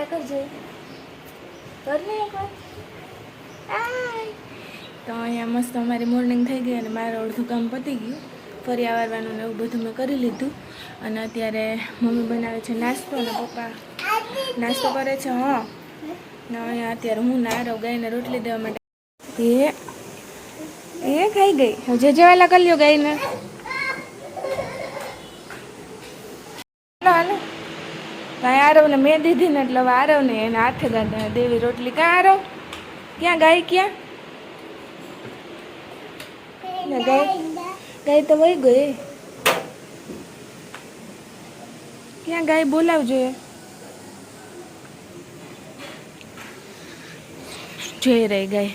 ટાટા કરજે કરને એકવાર આય તો અહીંયા મસ્ત અમારી મોર્નિંગ થઈ ગઈ અને મારું અડધું કામ પતી ગયું ફરી આવવાનું ને એવું બધું મેં કરી લીધું અને અત્યારે મમ્મી બનાવે છે નાસ્તો અને પપ્પા નાસ્તો કરે છે હા ને અહીંયા અત્યારે હું નારો ગાયને રોટલી દેવા માટે એ ખાઈ ગઈ જે જેવાલા કરી લ્યો ગાયને હાલો કાંઈ આરવને મેં દીધી ને એટલે હવે આરવને એને હાથે ગાંધા દેવી રોટલી ક્યાં આરવ ક્યાં ગાય ક્યાં ગાય તો વહી ગઈ ક્યાં ગાય બોલાવજો જોઈ રહી ગાય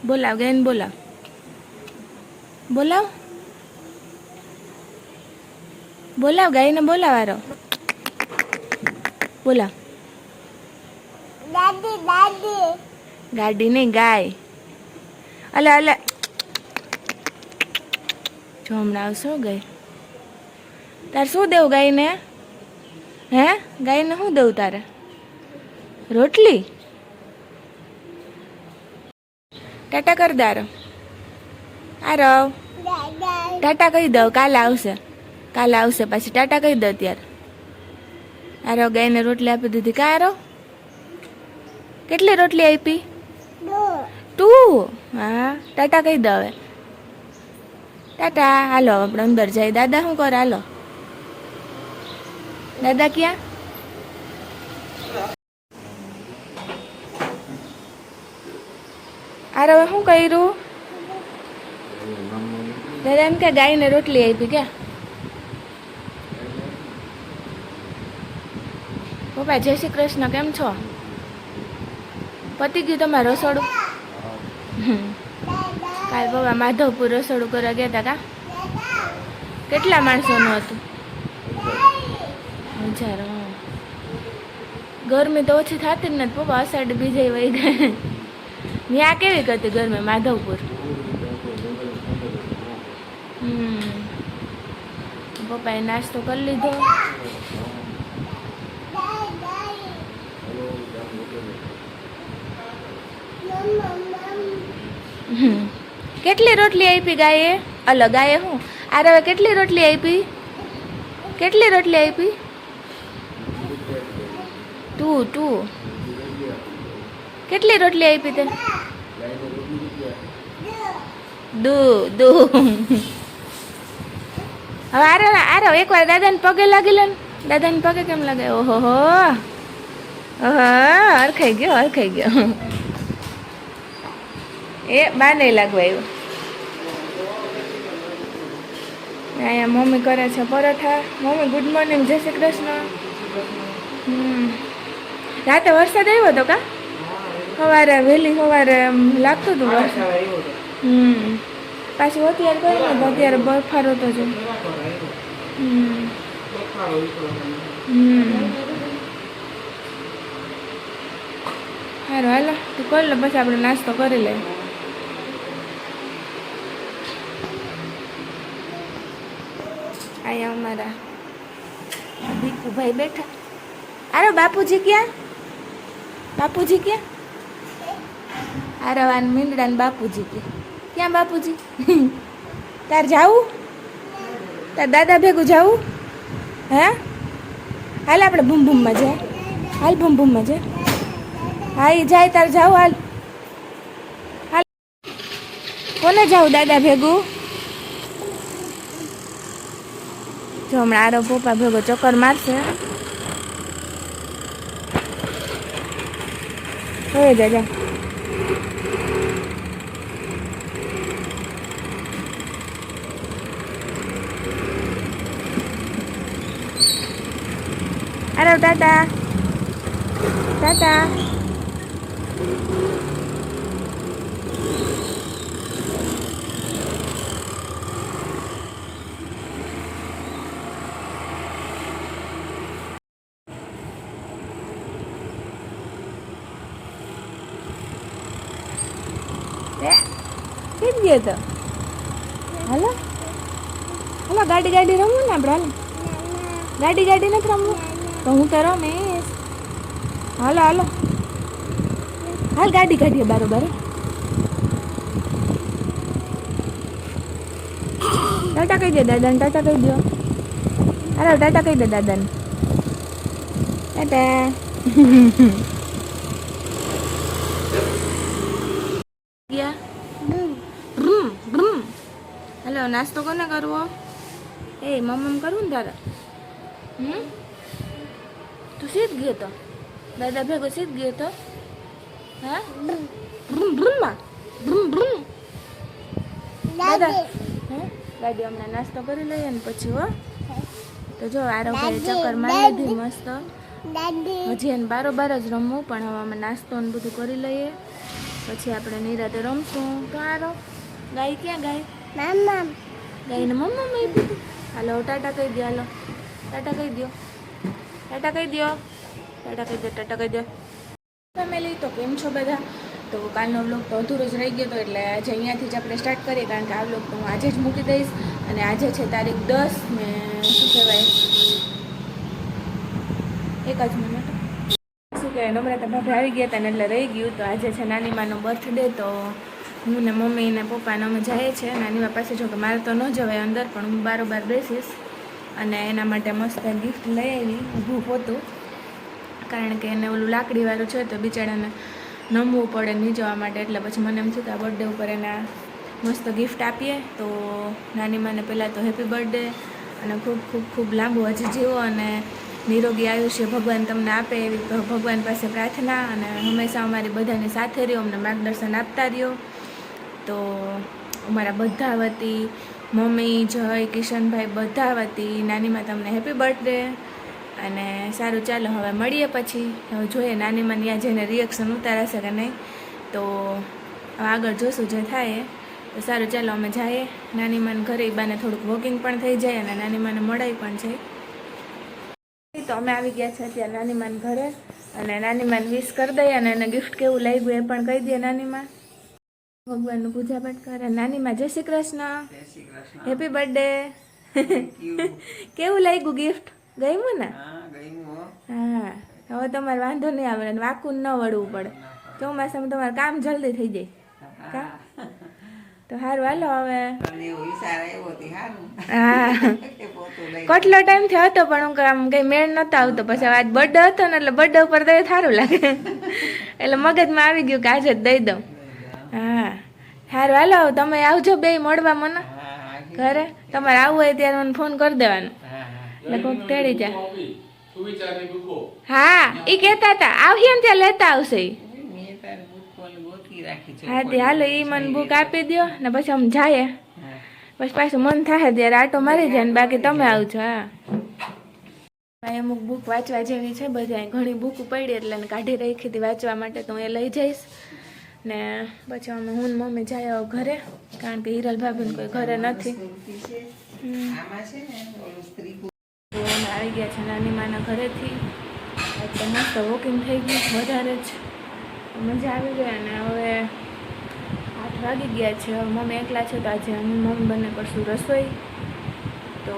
બોલાવ ગાયને બોલાવ બોલાવ બોલાવ ગાયને બોલાવારો બોલાવ દાદી દાદી ગાડી નહીં ગાય અલે અલે જો હમણાં આવશો ગાય તારે શું દેવું ગાયને હે ગાયને શું દેવું તારે રોટલી ટાટા કર દે આરવ ટાટા કહી દઉં કાલે આવશે પછી ટાટા કહી દઉં ત્યારે આરવ ગાયને રોટલી આપી દીધી કા આરવ કેટલી રોટલી આપી તું હા ટાટા કહી દો હવે ટાટા હાલો આપણે અંદર જાય દાદા શું કરે હાલો દાદા ક્યાં આરવે શું કર્યું દાદા એમ કે ગાયને રોટલી આપી ક્યાં પપ્પા જય શ્રી કૃષ્ણ કેમ છો પતી ગયું તમારું રસોડું કાલ પપ્પા માધવપુર રસોડું કરવા ગયા હતા કા કેટલા માણસોનું હતું 1000 ગરમી તો ઓછી થતી જ નથી પપ્પા અષાઢ બીજે વહી ગઈ ત્યાં કેવી હતી ગરમી માધવપુર પપ્પાએ નાસ્તો કરી લીધો કેટલી રોટલી આપી ગાયે અલગ ગાયે હું આરવે કેટલી રોટલી આપી તું કેટલી રોટલી આપી તે દુ હવે આરવ એકવાર દાદાને પગે લાગી લે ને દાદાને પગે કેમ લાગે ઓહો હરખાઈ ગયો એ બા નહીં લાગવા આવ્યો અહીંયા મમ્મી કરે છે પરોઠા મમ્મી ગુડ મોર્નિંગ જય શ્રી કૃષ્ણ રાતે વરસાદ આવ્યો હતો કા વહેલી સવારે લાગતું હતું વરસાદ પાછું અત્યારે કર્યું ને અત્યારે બફારો તો જો સારું હાલો તું કરી લે પછી આપણે નાસ્તો કરી લે અહીંયા અમારા ભીખુભાઈ બેઠા અરે બાપુજી ક્યાં આરવાન મીંદડા ને બાપુજી ક્યાં બાપુજી તાર જાવું તાર દાદા ભેગું જાવું હે હાલ આપણે ભૂમમાં જાય હાલ ભૂમમાં જાય હા એ જાય તાર જાવ હાલ કોને જાવું દાદા ભેગું જો હમણાં આરો પપ્પા ભેગો ચક્કર મારશે હવે દાદા આરો ટાટા કેમ ગયો તો હાલો ગાડી રમવું ને આપણે હાલો ગાડી નથી રમવું તો હું તો રમીશ. હાલો હાલો હાલ ગાડી કાઢીએ બારોબાર. ટાટા કહી દે દાદાને, ટાટા કહી દો. હાલો ટાટા કહી દે દાદાને. ટાટા. હેલો નાસ્તો કોને કરવો? એ મમ્મ કરવું ને તારે? તું સીધ ગયો તો દાદા ભેગો સીધ ગયો તો? હા દાદા ગાડી હમણાં નાસ્તો કરી લઈએ ને પછી હો. તો જો આરોગ્ય ચક્કર મારી લીધી મસ્ત. હજી એને બારોબાર જ રમવું, પણ હવે અમે નાસ્તો ને બધું કરી લઈએ પછી આપણે નિરાતે રમશું. તો આરો ગાય ક્યાં ગાય? ગાયને મમ્મા મેં દીધું. હાલો ટાટા કહી દો. હાલો ટાટા કહી દો. ટાટા કહી દો. ટાટા કહી દો. ટાટા કહી દો. ફેમિલી તો કેમ છો બધા? તો કાલનો વ્લોગ તો અધૂરો જ રહી ગયો હતો, એટલે આજે અહીંયાથી જ આપણે સ્ટાર્ટ કરીએ, કારણ કે આ વ્લોગ તો હું આજે જ મૂકી દઈશ. અને આજે છે તારીખ 10 ને શું કહેવાય, એક જ મિનિટ શું કહેવાય, નમ્રતા ભાભી આવી ગયા હતા ને એટલે રહી ગયું. તો આજે છે નાનીમાનો બર્થડે, તો હું ને મમ્મી ને પપ્પાને અમે જઈએ છીએ નાનીમા પાસે. જો કે મારે તો ન જવાય અંદર, પણ હું બારોબાર બેસીશ અને એના માટે મસ્ત ગિફ્ટ લઈ આવી ઊભું પોતું, કારણ કે એને ઓલું લાકડીવાળું છે તો બિચારાને નમવું પડે નહીં જવા માટે. એટલે પછી મને એમ થયું કે આ બર્થડે ઉપર એને મસ્ત ગિફ્ટ આપીએ. તો નાનીમાને પહેલાં તો હેપી બર્થડે અને ખૂબ ખૂબ ખૂબ લાંબુ હજી જીવો અને નિરોગી આયુષ્ય ભગવાન તમને આપે એવી ભગવાન પાસે પ્રાર્થના. અને હંમેશા અમારી બધાની સાથે રહ્યો, અમને માર્ગદર્શન આપતા રહ્યો. તો અમારા બધા વતી મમ્મી, જય, કિશનભાઈ બધા વતી નાનીમાં તમને હેપી બર્થડે. અને સારું ચાલો હવે મળીએ પછી. હવે જોઈએ નાનીમાં ત્યાં જઈને રિએક્શન ઉતારાશે કે નહીં, તો આગળ જોશું જે થાય. તો સારું ચાલો અમે જઈએ નાનીમાને ઘરે. બાને થોડુંક વોકિંગ પણ થઈ જાય અને નાનીમાને મળાઈ પણ જાય. તો અમે આવી ગયા છે અત્યારે નાનીમાને ઘરે, અને નાનીમાને વિશ કરી દઈએ અને એને ગિફ્ટ કેવું લાગ્યું એ પણ કહી દઈએ. નાનીમાં ભગવાનનું પૂજા પાઠ કરે. નાનીમાં જય શ્રી કૃષ્ણ, હેપી બર્થડે. કેવું લાગ્યું ગિફ્ટ? ગમ્યું ને? હા હવે તમારે વાંધો નહીં આવે ને વાકું ન વળવું પડે. ચોમાસામાં તમારે કામ જલ્દી થઈ જાય. કા તો સારું હાલો હવે. હા કેટલો ટાઈમ થયો હતો પણ હું આમ કઈ મેળ નતો આવતો. પછી આજ બર્થડે હતો ને એટલે બર્થડે ઉપર દઈ સારું લાગે, એટલે મગજમાં આવી ગયું કે આજે જ દઈ દઉં. હા સારું હાલો તમે આવજો બે મળવા મને ઘરે. તમારે આવવું હોય ત્યારે મને ફોન કરી દેવાનો એટલે કોઈક તેડી જાય. હા એ કહેતા હતા આવીએ ને ત્યાં લેતા આવશે. હા તે હાલો એ મને બુક આપી દો ને પછી અમે જાય. પછી પાછું મન થાય ત્યારે આટો મારી જાય ને બાકી તમે આવજો. હા અમુક બુક વાંચવા જેવી છે બધા, ઘણી બુક પડી એટલે કાઢી રાખી હતી વાંચવા માટે, તો હું એ લઈ જઈશ. ને પછી અમે હું મમ્મી જાય ઘરે, કારણ કે હિરલ ભાભીને કોઈ ઘરે નથી. અમે આવી ગયા છે નાનીમાના ઘરેથી. એટલે મસ્ત વોકિંગ થઈ ગયું વધારે જ, મજા આવી ગઈ. અને હવે 8 વાગી ગયા છે. હવે મમ્મી એકલા છે તો આજે હું મમ્મી બંને કરશું રસોઈ. તો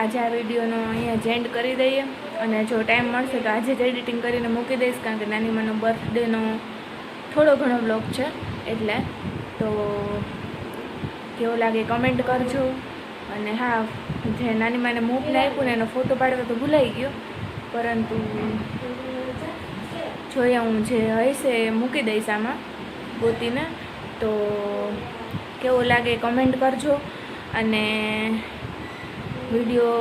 આજે આ વિડીયોનો અહીંયા જ એન્ડ કરી દઈએ, અને જો ટાઈમ મળશે તો આજે જ એડિટિંગ કરીને મૂકી દઈશ, કારણ કે નાનીમાનો બર્થડેનો થોડો ઘણો બ્લોગ છે એટલે. તો કેવો લાગે કમેન્ટ કરજો. અને હા જે નાનીમાને મૂકને આપ્યું ને એનો ફોટો પાડવો તો ભૂલાઈ ગયો, પરંતુ જોઈએ હું જે હશે એ મૂકી દઈશ આમાં ગોતીને. તો કેવું લાગે કમેન્ટ કરજો, અને વિડીયો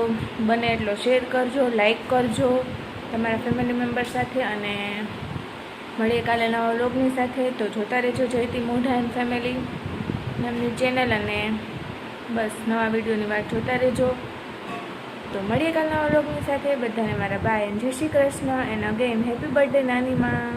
બને એટલો શેર કરજો, લાઈક કરજો તમારા ફેમિલી મેમ્બર સાથે. અને મળીએ કાલે નવા વ્લોગની સાથે. તો જોતા રહેજો જયતી મોઢા એન્ડ ફેમિલી નામની ચેનલ, અને બસ નવા વિડીયોની વાત જોતા રહેજો. તો મળીએ કાલે નવા વ્લોગની સાથે. બધાને મારા બાય એન્ડ જય Shri Krishna and again happy birthday નાનીમાં.